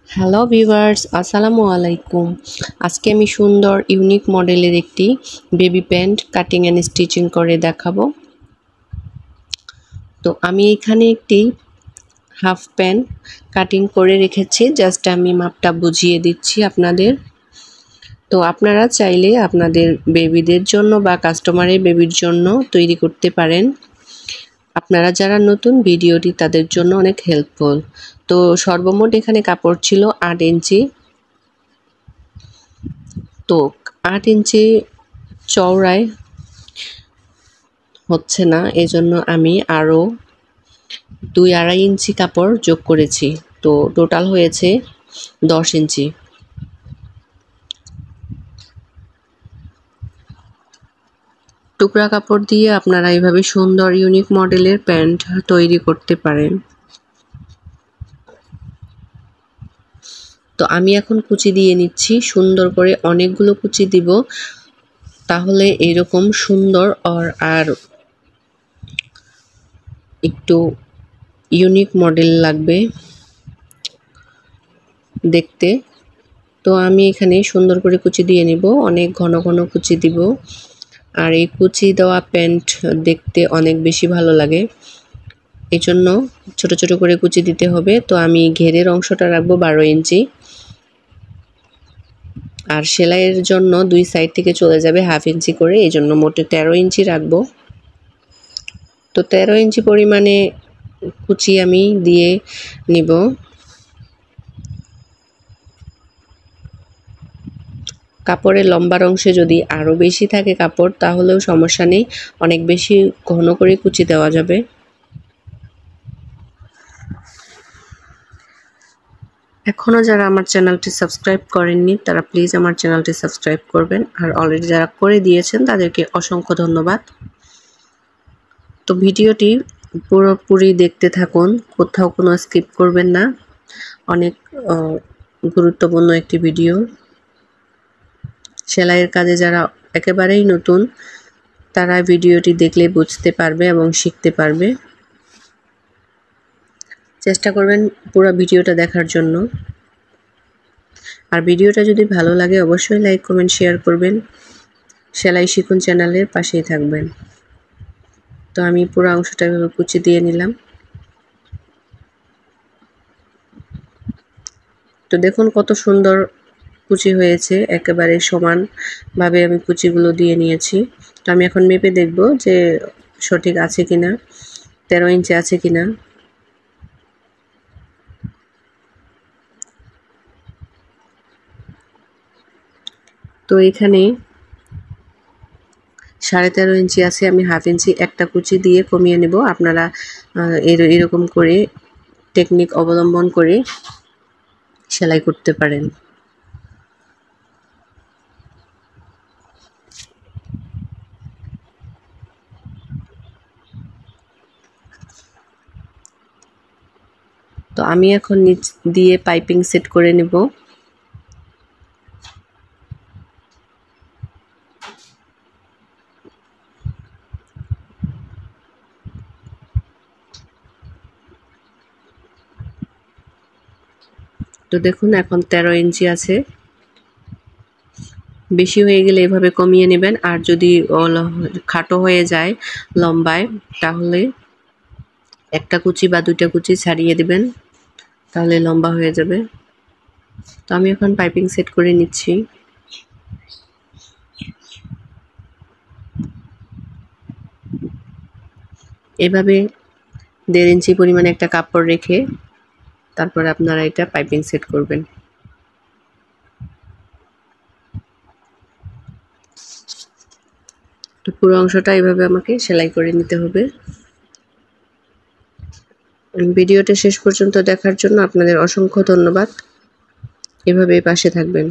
Hello viewers, আসসালামু আলাইকুম। আজকে আমি সুন্দর ইউনিক মডেলের একটি baby pant cutting and stitching করে দেখাবো। তো আমি এখানে একটি হাফ প্যান্ট কাটিং করে রেখেছি, জাস্ট আমি মাপটা বুঝিয়ে দিচ্ছি আপনাদের। তো আপনারা চাইলে আপনাদের বেবিদের জন্য বা কাস্টমারের বেবির জন্য তৈরি করতে পারেন। আপনারা যারা নতুন ভিডিওটি তাদের জন্য অনেক হেল্পফুল। তো সর্বমোট এখানে কাপড় ছিল 8 ইঞ্চি। তো 8 ইঞ্চি চওড়ায় হচ্ছে না, এজন্য আমি আরও 2-2.5 ইঞ্চি কাপড় যোগ করেছি। তো টোটাল হয়েছে 10 ইঞ্চি। টুকরা কাপড় দিয়ে আপনারা এইভাবে সুন্দর ইউনিক মডেলের প্যান্ট তৈরি করতে পারেন। তো আমি এখন কুচি দিয়ে নিচ্ছি সুন্দর করে, অনেকগুলো কুচি দিব, তাহলে এরকম সুন্দর আর একটু ইউনিক মডেল লাগবে দেখতে। তো আমি এখানে সুন্দর করে কুচি দিয়ে নিব, অনেক ঘন ঘন কুচি দিব। আর এই কুচি দেওয়া প্যান্ট দেখতে অনেক বেশি ভালো লাগে, এই জন্য ছোট ছোট করে কুচি দিতে হবে। তো আমি ঘেরের অংশটা রাখবো 12 ইঞ্চি, আর সেলাইয়ের জন্য দুই সাইড থেকে চলে যাবে হাফ ইঞ্চি করে, এই জন্য মোটে 13 ইঞ্চি রাখবো। তো 13 ইঞ্চি পরিমাণে কুচি আমি দিয়ে নিব। কাপড়ের লম্বার অংশে যদি আরও বেশি থাকে কাপড়, তাহলেও সমস্যা নেই, অনেক বেশি ঘন করে কুচি দেওয়া যাবে। এখনও যারা আমার চ্যানেলটি সাবস্ক্রাইব করেননি তারা প্লিজ আমার চ্যানেলটি সাবস্ক্রাইব করবেন, আর অলরেডি যারা করে দিয়েছেন তাদেরকে অসংখ্য ধন্যবাদ। তো ভিডিওটি পুরোপুরি দেখতে থাকুন, কোথাও কোনো স্কিপ করবেন না, অনেক গুরুত্বপূর্ণ একটি ভিডিও। সেলাইয়ের কাজে যারা একেবারেই নতুন তারা ভিডিওটি দেখলে বুঝতে পারবে এবং শিখতে পারবে। চেষ্টা করবেন পুরো ভিডিওটা দেখার জন্য। আর ভিডিওটা যদি ভালো লাগে অবশ্যই লাইক কমেন্ট শেয়ার করবেন। সেলাই শিখুন চ্যানেলের পাশেই থাকবেন। তো আমি পুরো অংশটা এভাবে কুচি দিয়ে নিলাম। তো দেখুন কত সুন্দর কুচি হয়েছে, একেবারে সমানভাবে আমি কুচিগুলো দিয়ে নিয়েছি। তো আমি এখন মেপে দেখব যে সঠিক আছে কিনা, 13 ইঞ্চি আছে কিনা। তো এখানে 13.5 ইঞ্চি আছে, আমি হাফ ইঞ্চি একটা কুচি দিয়ে কমিয়ে নেব। আপনারা এরকম করে টেকনিক অবলম্বন করে সেলাই করতে পারেন। তো আমি এখন নিচ দিয়ে পাইপিং সেট করে নেব। তো দেখুন এখন 13 ইঞ্চি আছে। বেশি হয়ে গেলে এভাবে কমিয়ে নেবেন, আর যদি খাটো হয়ে যায় লম্বায় তাহলে একটা কুচি বা দুইটা কুচি ছাড়িয়ে দিবেন, তাহলে লম্বা হয়ে যাবে। তো আমি এখন পাইপিং সেট করে নিচ্ছি। এভাবে 1.5 ইঞ্চি পরিমাণে একটা কাপড় রেখে তারপরে আপনারা এটা পাইপিং সেট করবেন। তো পুরো অংশটা এভাবে আমাকে সেলাই করে নিতে হবে। ভিডিওটা শেষ পর্যন্ত দেখার জন্য আপনাদের অসংখ্য ধন্যবাদ। এভাবেই পাশে থাকবেন।